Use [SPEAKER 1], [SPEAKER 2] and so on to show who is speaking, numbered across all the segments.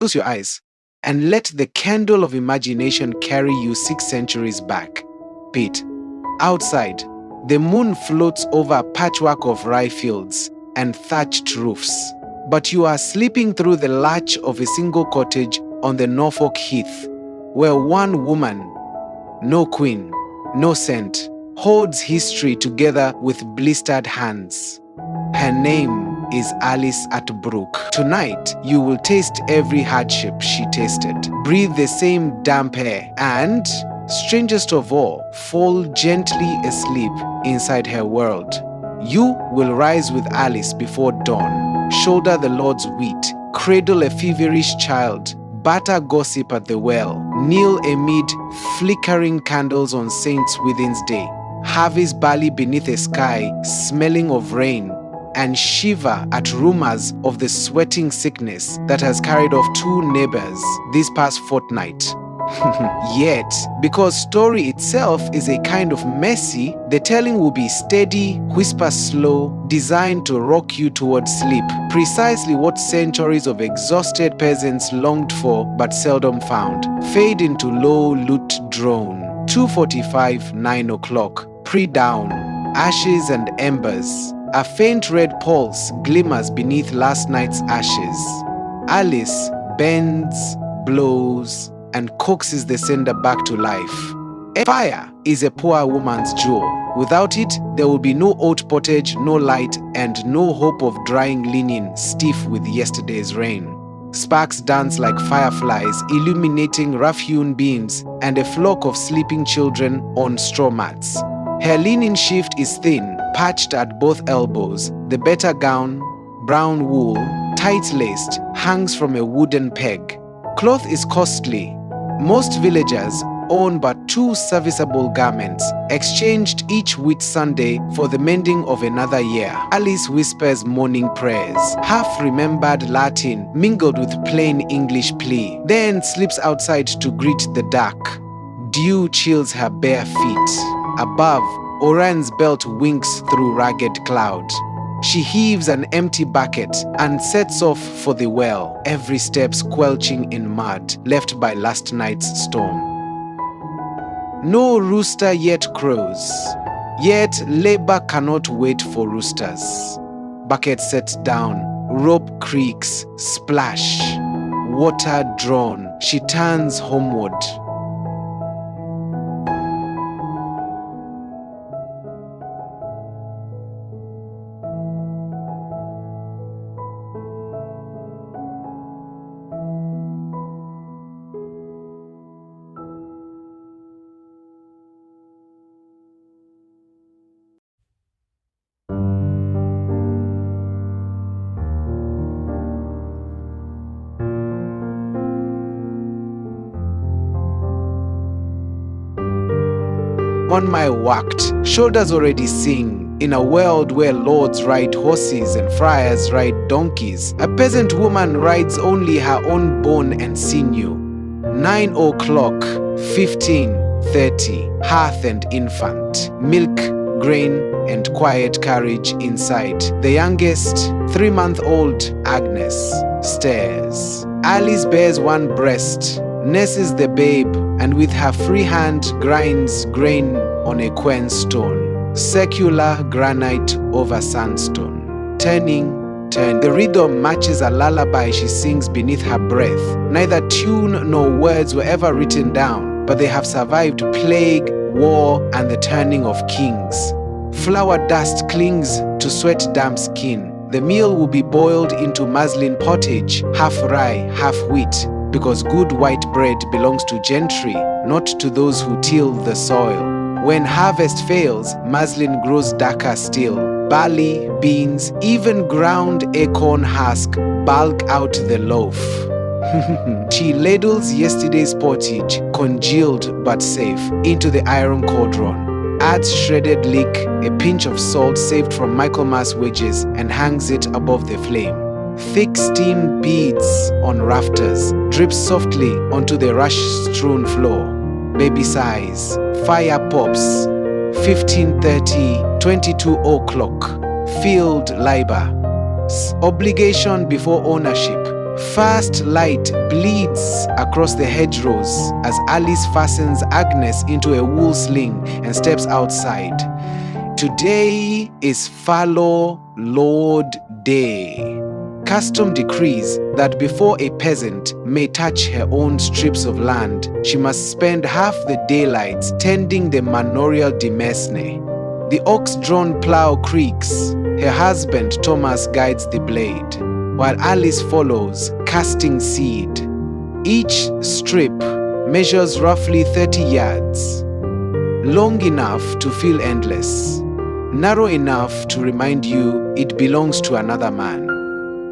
[SPEAKER 1] Close your eyes and let the candle of imagination carry you 6 centuries back. Pete, outside, the moon floats over a patchwork of rye fields and thatched roofs. But you are sleeping through the latch of a single cottage on the Norfolk Heath, where one woman, no queen, no saint, holds history together with blistered hands. Her name is Alice Atbrook. Tonight, you will taste every hardship she tasted, breathe the same damp air, and, strangest of all, fall gently asleep inside her world. You will rise with Alice before dawn, shoulder the Lord's wheat, cradle a feverish child, batter gossip at the well, kneel amid flickering candles on Saints Within's Day, harvest barley beneath a sky smelling of rain, and shiver at rumors of the sweating sickness that has carried off 2 neighbors this past fortnight. Yet, because story itself is a kind of messy, the telling will be steady, whisper slow, designed to rock you towards sleep, precisely what centuries of exhausted peasants longed for but seldom found. Fade into low lute drone. 2:45, 9 o'clock, pre-dawn, ashes and embers. A faint red pulse glimmers beneath last night's ashes. Alice bends, blows, and coaxes the cinder back to life. Fire is a poor woman's jewel. Without it, there will be no oat pottage, no light, and no hope of drying linen stiff with yesterday's rain. Sparks dance like fireflies, illuminating rough-hewn beams and a flock of sleeping children on straw mats. Her linen shift is thin, patched at both elbows. The better gown, brown wool, tight-laced, hangs from a wooden peg. Cloth is costly. Most villagers own but 2 serviceable garments, exchanged each Whit Sunday for the mending of another year. Alice whispers morning prayers, half-remembered Latin mingled with plain English plea, then slips outside to greet the dark. Dew chills her bare feet. Above, Orion's belt winks through ragged cloud. She heaves an empty bucket and sets off for the well, every step squelching in mud left by last night's storm. No rooster yet crows, yet labor cannot wait for roosters. Bucket sets down, rope creaks, splash, water drawn. She turns homeward. One mile walked, shoulders already sing, in a world where lords ride horses and friars ride donkeys. A peasant woman rides only her own bone and sinew. 9 o'clock, 15:30, hearth and infant, milk, grain, and quiet carriage inside. The youngest, 3-month-old Agnes, stares. Alice bears one breast, nurses the babe, and with her free hand grinds grain on a quern stone, secular granite over sandstone. Turning, the rhythm matches a lullaby she sings beneath her breath. Neither tune nor words were ever written down, but they have survived plague, war, and the turning of kings. Flour dust clings to sweat-damp skin. The meal will be boiled into muslin pottage, half rye, half wheat, because good white bread belongs to gentry, not to those who till the soil. When harvest fails, muslin grows darker still. Barley, beans, even ground acorn husk bulk out the loaf. She ladles yesterday's pottage, congealed but safe, into the iron cauldron, adds shredded leek, a pinch of salt saved from Michaelmas wedges, and hangs it above the flame. Thick steam beads on rafters, drips softly onto the rush-strewn floor. Baby sighs, fire pops. 15:30, 22 o'clock. Field labor. Obligation before ownership. Fast light bleeds across the hedgerows as Alice fastens Agnes into a wool sling and steps outside. Today is Fallow Lord Day. Custom decrees that before a peasant may touch her own strips of land, she must spend half the daylights tending the manorial demesne. The ox-drawn plow creaks. Her husband Thomas guides the blade, while Alice follows, casting seed. Each strip measures roughly 30 yards, long enough to feel endless, narrow enough to remind you it belongs to another man.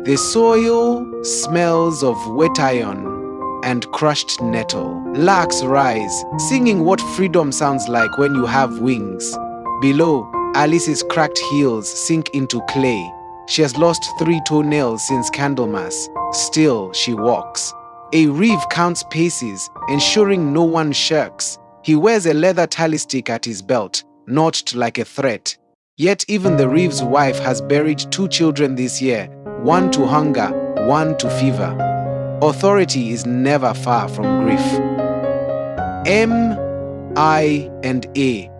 [SPEAKER 1] The soil smells of wet iron and crushed nettle. Larks rise, singing what freedom sounds like when you have wings. Below, Alice's cracked heels sink into clay. She has lost 3 toenails since Candlemas. Still, she walks. A reeve counts paces, ensuring no one shirks. He wears a leather tally stick at his belt, notched like a threat. Yet even the reeve's wife has buried 2 children this year, one to hunger, one to fever. Authority is never far from grief. M, I, and A.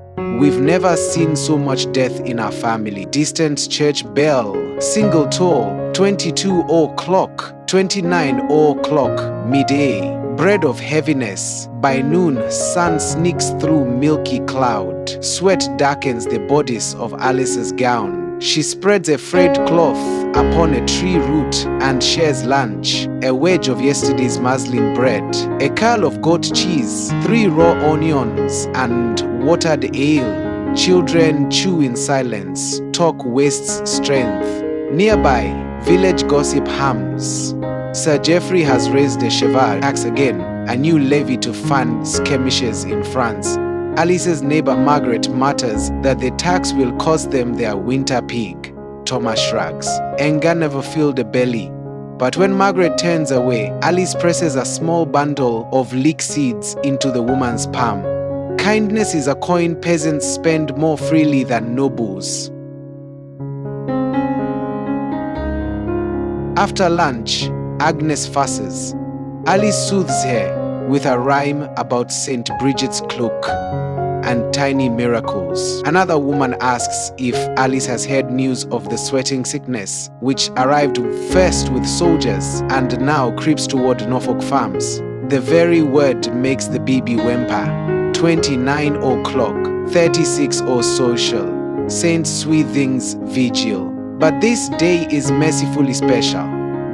[SPEAKER 1] We've never seen so much death in our family. Distant church bell, single toll, 22 o'clock, 29 o'clock, midday. Bread of heaviness. By noon, sun sneaks through milky cloud. Sweat darkens the bodice of Alice's gown. She spreads a frayed cloth upon a tree root and shares lunch. A wedge of yesterday's muslin bread, a curl of goat cheese, 3 raw onions, and watered ale. Children chew in silence. Talk wastes strength. Nearby, village gossip hums. Sir Geoffrey has raised a cheval tax again, a new levy to fund skirmishes in France. Alice's neighbor Margaret mutters that the tax will cost them their winter pig. Thomas shrugs. Anger never filled a belly. But when Margaret turns away, Alice presses a small bundle of leek seeds into the woman's palm. Kindness is a coin peasants spend more freely than nobles. After lunch, Agnes fusses. Alice soothes her with a rhyme about St. Bridget's cloak and tiny miracles. Another woman asks if Alice has heard news of the sweating sickness, which arrived first with soldiers and now creeps toward Norfolk farms. The very word makes the baby whimper. 29 o'clock, 36 or social. St. Swithing's Vigil. But this day is mercifully special.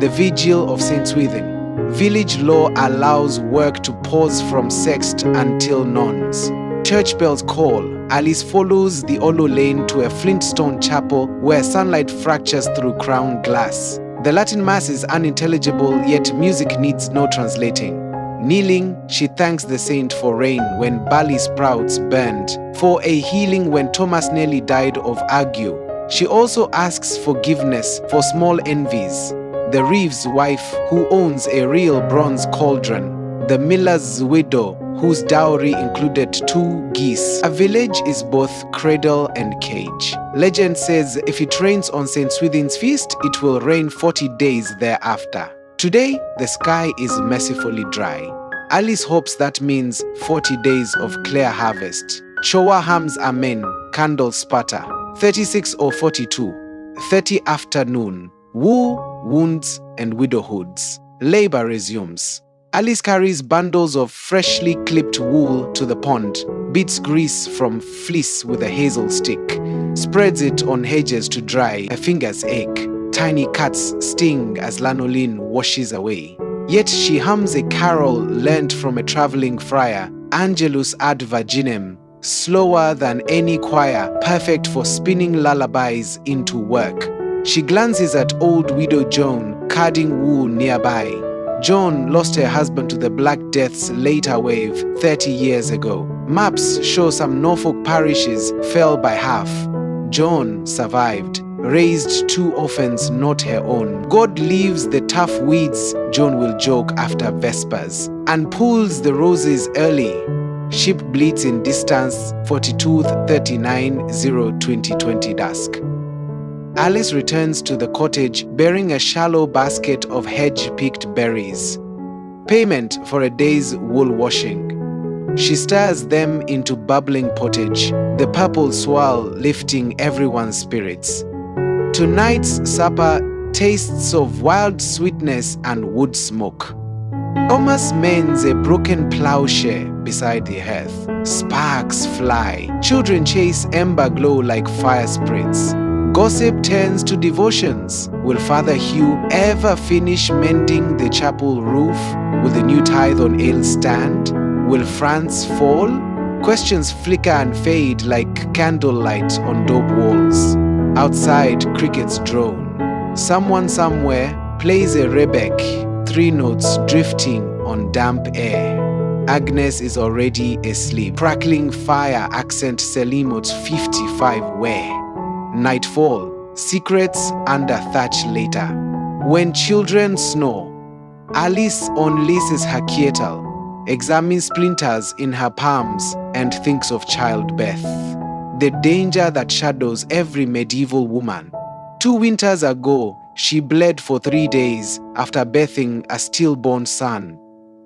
[SPEAKER 1] The Vigil of St. Swithing. Village law allows work to pause from sext until nones. Church bells call. Alice follows the Olo lane to a flintstone chapel where sunlight fractures through crown glass. The Latin Mass is unintelligible, yet music needs no translating. Kneeling, she thanks the saint for rain when barley sprouts burned, for a healing when Thomas nearly died of ague. She also asks forgiveness for small envies. The reeve's wife, who owns a real bronze cauldron. The miller's widow, whose dowry included 2 geese. A village is both cradle and cage. Legend says if it rains on St. Swithin's feast, it will rain 40 days thereafter. Today, the sky is mercifully dry. Alice hopes that means 40 days of clear harvest. Chowa hums amen, candles sputter. 36 or 42, 30 afternoon. Wool, wounds, and widowhoods. Labor resumes. Alice carries bundles of freshly clipped wool to the pond, beats grease from fleece with a hazel stick, spreads it on hedges to dry. Her fingers ache. Tiny cuts sting as lanolin washes away. Yet she hums a carol learnt from a traveling friar, Angelus ad Virginem, slower than any choir, perfect for spinning lullabies into work. She glances at old widow Joan, carding wool nearby. Joan lost her husband to the Black Death's later wave 30 years ago. Maps show some Norfolk parishes fell by half. Joan survived, raised 2 orphans not her own. God leaves the tough weeds, Joan will joke after Vespers, and pulls the roses early. Ship bleats in distance, 42th, 39, 0, 2020 dusk. Alice returns to the cottage bearing a shallow basket of hedge-picked berries, payment for a day's wool washing. She stirs them into bubbling pottage, the purple swirl lifting everyone's spirits. Tonight's supper tastes of wild sweetness and wood smoke. Thomas mends a broken plowshare beside the hearth. Sparks fly. Children chase ember glow like fire spreads. Gossip turns to devotions. Will Father Hugh ever finish mending the chapel roof? Will the new tithe on ale stand? Will France fall? Questions flicker and fade like candlelight on dope walls. Outside, crickets drone. Someone somewhere plays a rebec, 3 notes drifting on damp air. Agnes is already asleep. Crackling fire accent Selimot's 55 where. Nightfall, secrets under thatch later. When children snore, Alice unlaces her kettle, examines splinters in her palms, and thinks of childbirth. The danger that shadows every medieval woman. 2 winters ago, she bled for 3 days after birthing a stillborn son.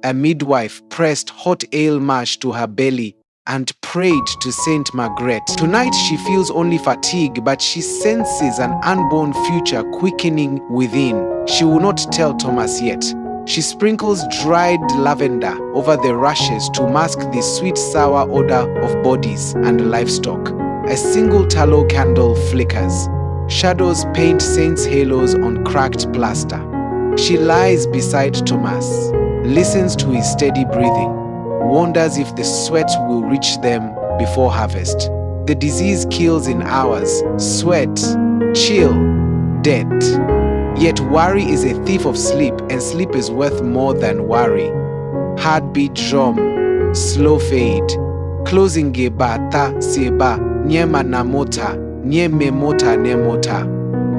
[SPEAKER 1] A midwife pressed hot ale mash to her belly and prayed to Saint Margaret. Tonight she feels only fatigue, but she senses an unborn future quickening within. She will not tell Thomas yet. She sprinkles dried lavender over the rushes to mask the sweet sour odor of bodies and livestock. A single tallow candle flickers. Shadows paint saints' halos on cracked plaster. She lies beside Thomas, listens to his steady breathing, wonders if the sweat will reach them before harvest. The disease kills in hours, sweat, chill, death. Yet worry is a thief of sleep, and sleep is worth more than worry. Heartbeat drum, slow fade, closing geba ta seba, nyema namota, nyeme mota nemota.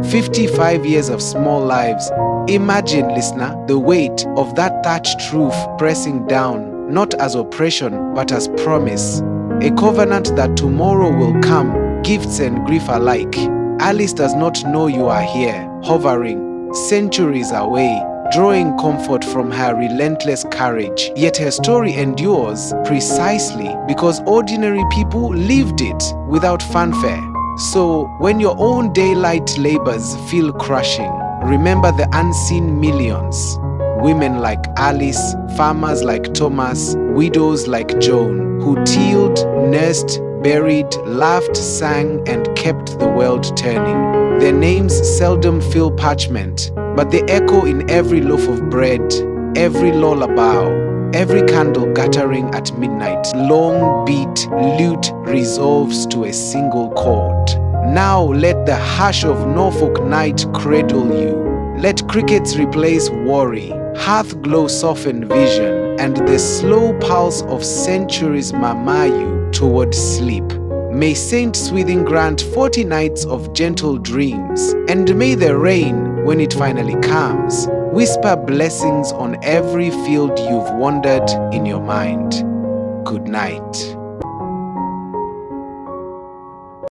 [SPEAKER 1] 55 years of small lives. Imagine, listener, the weight of that thatched roof pressing down, not as oppression, but as promise. A covenant that tomorrow will come, gifts and grief alike. Alice does not know you are here, hovering, centuries away, drawing comfort from her relentless courage. Yet her story endures precisely because ordinary people lived it without fanfare. So when your own daylight labors feel crushing, remember the unseen millions. Women like Alice, farmers like Thomas, widows like Joan, who tilled, nursed, buried, laughed, sang, and kept the world turning. Their names seldom fill parchment, but they echo in every loaf of bread, every lullaby, every candle guttering at midnight. Long beat, lute resolves to a single chord. Now let the hush of Norfolk night cradle you. Let crickets replace worry, hearth glow soften vision, and the slow pulse of centuries murmur you toward sleep. May Saint Swithin grant 40 nights of gentle dreams, and may the rain, when it finally comes, whisper blessings on every field you've wandered in your mind. Good night.